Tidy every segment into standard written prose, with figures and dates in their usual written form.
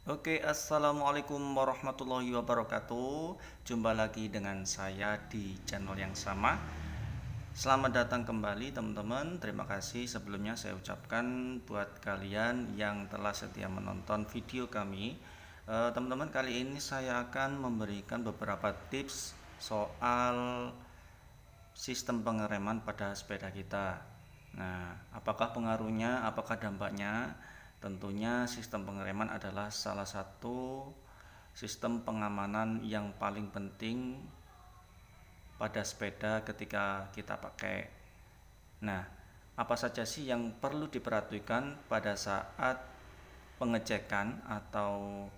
Oke, assalamualaikum warahmatullahi wabarakatuh. Jumpa lagi dengan saya di channel yang sama. Selamat datang kembali, teman-teman. Terima kasih sebelumnya saya ucapkan buat kalian yang telah setia menonton video kami. Teman-teman, kali ini saya akan memberikan beberapa tips soal sistem pengereman pada sepeda kita. Nah, apakah pengaruhnya, apakah dampaknya? Tentunya sistem pengereman adalah salah satu sistem pengamanan yang paling penting pada sepeda ketika kita pakai. Nah, apa saja sih yang perlu diperhatikan pada saat pengecekan atau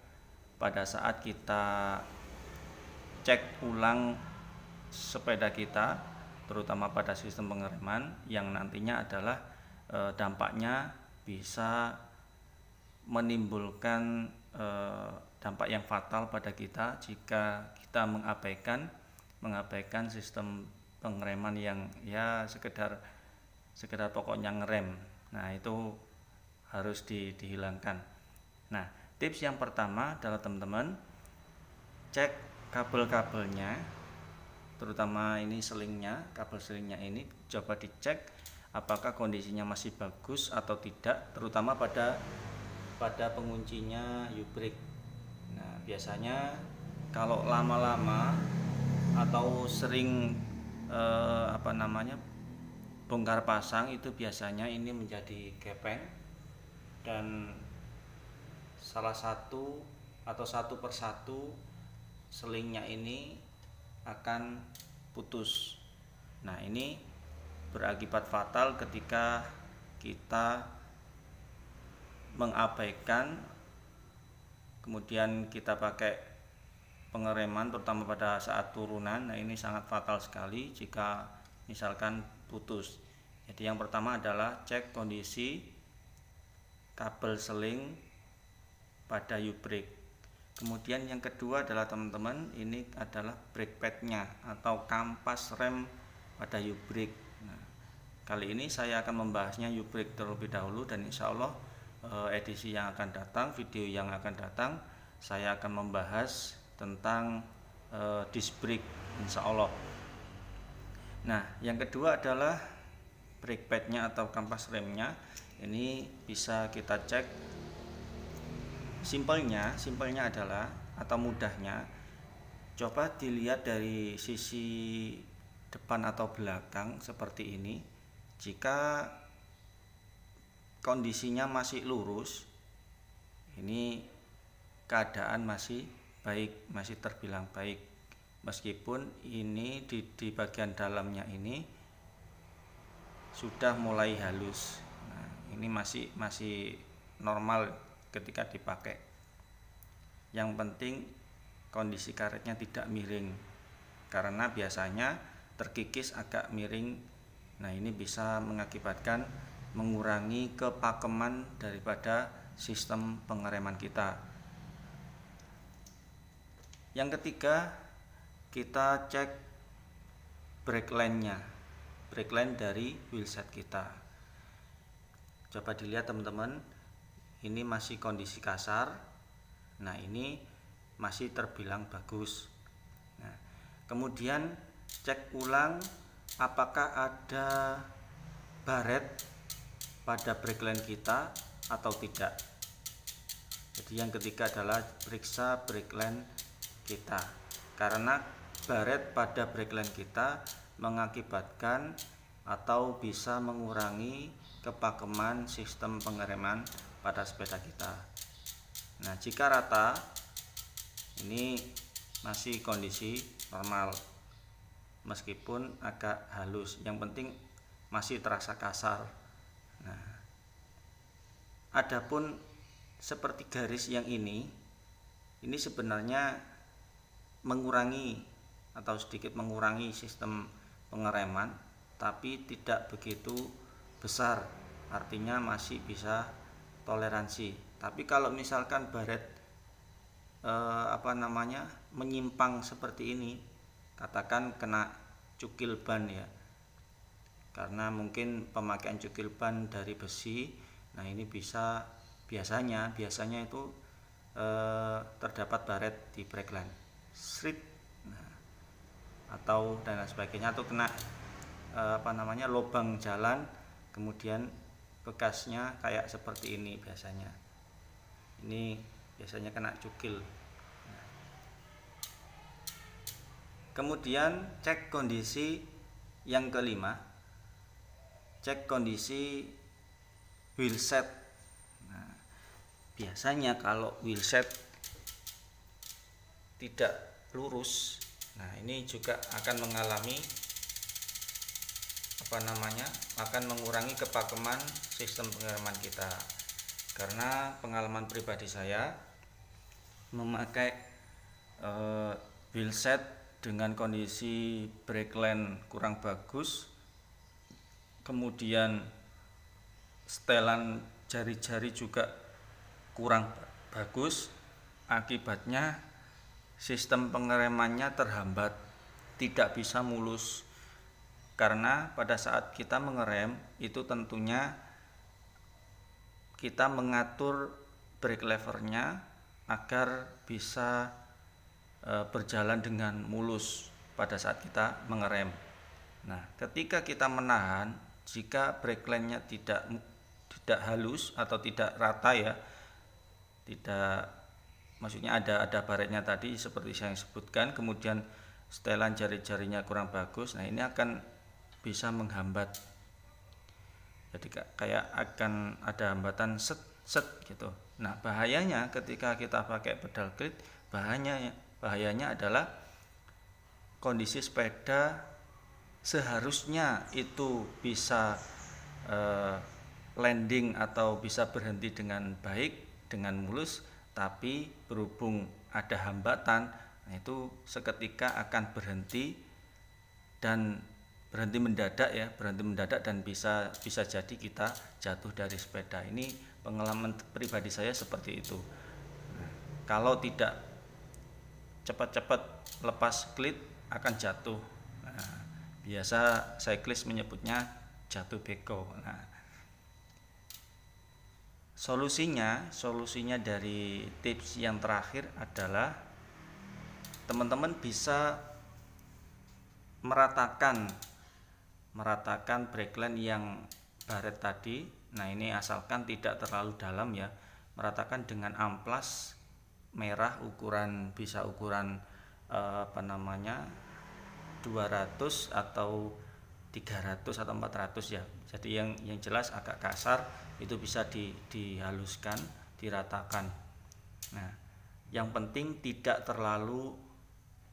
pada saat kita cek ulang sepeda kita, terutama pada sistem pengereman yang nantinya adalah dampaknya bisa menimbulkan dampak yang fatal pada kita jika kita mengabaikan sistem pengereman yang ya sekedar pokoknya ngerem. Nah, itu harus dihilangkan. Nah, tips yang pertama adalah teman-teman cek kabel-kabelnya, terutama ini kabel selingnya ini coba dicek apakah kondisinya masih bagus atau tidak, terutama pada penguncinya U-brake. Nah, biasanya kalau lama-lama atau sering bongkar pasang, itu biasanya ini menjadi gepeng dan salah satu atau satu persatu selingnya ini akan putus. Nah, ini berakibat fatal ketika kita mengabaikan, kemudian kita pakai pengereman terutama pada saat turunan. Nah, ini sangat fatal sekali jika misalkan putus. Jadi yang pertama adalah cek kondisi kabel seling pada U-brake. Kemudian yang kedua adalah teman-teman, ini adalah brake padnya atau kampas rem pada U-brake. Nah, kali ini saya akan membahasnya U-brake terlebih dahulu, dan insya Allah edisi yang akan datang, video yang akan datang, saya akan membahas tentang disc brake insya Allah. Nah, yang kedua adalah brake padnya atau kampas remnya. Ini bisa kita cek. Simpelnya adalah, atau mudahnya, coba dilihat dari sisi depan atau belakang seperti ini. Jika kondisinya masih lurus, ini keadaan masih baik, masih terbilang baik. Meskipun ini di bagian dalamnya ini sudah mulai halus. Nah, ini masih normal ketika dipakai. Yang penting kondisi karetnya tidak miring, karena biasanya terkikis agak miring. Nah, ini bisa mengakibatkan mengurangi kepakeman daripada sistem pengereman kita. Yang ketiga, kita cek brake line-nya, brake line dari wheelset kita. Coba dilihat teman-teman, ini masih kondisi kasar. Nah, ini masih terbilang bagus. Nah, kemudian cek ulang apakah ada baret pada brake line kita atau tidak. Jadi yang ketiga adalah periksa brake line kita, karena baret pada brake line kita mengakibatkan atau bisa mengurangi kepakeman sistem pengereman pada sepeda kita. Nah, jika rata, ini masih kondisi normal, meskipun agak halus, yang penting masih terasa kasar. Nah, adapun seperti garis yang ini sebenarnya mengurangi atau sedikit mengurangi sistem pengereman, tapi tidak begitu besar, artinya masih bisa toleransi. Tapi kalau misalkan baret menyimpang seperti ini, katakan kena cukil ban ya, karena mungkin pemakaian cukil ban dari besi. Nah, ini biasanya itu terdapat baret di breakline strip, atau dan lain sebagainya, atau kena lubang jalan, kemudian bekasnya kayak seperti ini biasanya. Ini biasanya kena cukil. Kemudian cek kondisi yang kelima, cek kondisi wheelset. Nah, biasanya kalau wheelset tidak lurus, nah ini juga akan mengalami akan mengurangi kepakeman sistem pengereman kita. Karena pengalaman pribadi saya memakai wheelset dengan kondisi breakline kurang bagus, kemudian setelan jari-jari juga kurang bagus, akibatnya sistem pengeremannya terhambat, tidak bisa mulus. Karena pada saat kita mengerem itu tentunya kita mengatur brake levernya agar bisa berjalan dengan mulus pada saat kita mengerem. Nah, ketika kita menahan, jika brake line-nya tidak halus atau tidak rata ya, tidak, maksudnya ada baretnya tadi seperti saya sebutkan, kemudian setelan jari-jarinya kurang bagus, nah ini akan bisa menghambat. Jadi kayak akan ada hambatan set gitu. Nah, bahayanya ketika kita pakai pedal klit, bahayanya adalah kondisi sepeda seharusnya itu bisa landing atau bisa berhenti dengan baik, dengan mulus, tapi berhubung ada hambatan, nah itu seketika akan berhenti mendadak dan bisa jadi kita jatuh dari sepeda. Ini pengalaman pribadi saya seperti itu. Nah, kalau tidak cepat-cepat lepas klit akan jatuh. Nah, biasa cyclist menyebutnya jatuh beko. Nah, solusinya dari tips yang terakhir adalah teman-teman bisa meratakan brake line yang baret tadi. Nah, ini asalkan tidak terlalu dalam ya, meratakan dengan amplas merah bisa ukuran 200 atau 300 atau 400 ya. Jadi yang jelas agak kasar itu bisa dihaluskan, diratakan. Nah, yang penting tidak terlalu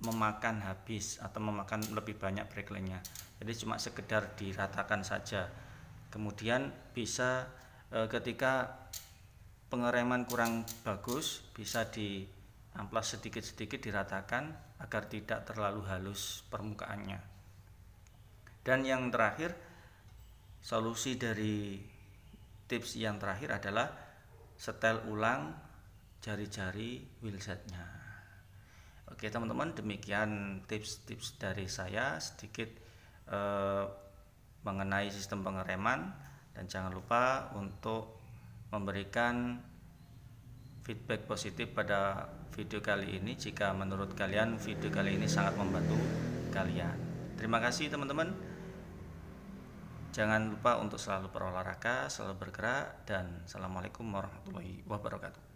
memakan habis atau memakan lebih banyak brake line-nya. Jadi cuma sekedar diratakan saja. Kemudian bisa ketika pengereman kurang bagus, bisa diamplas sedikit-sedikit, diratakan agar tidak terlalu halus permukaannya. Dan yang terakhir, solusi dari tips yang terakhir adalah setel ulang jari-jari wheelsetnya. Oke teman-teman, demikian tips-tips dari saya sedikit mengenai sistem pengereman, dan jangan lupa untuk memberikan feedback positif pada video kali ini jika menurut kalian video kali ini sangat membantu kalian. Terima kasih teman-teman. Jangan lupa untuk selalu berolahraga, selalu bergerak, dan assalamualaikum warahmatullahi wabarakatuh.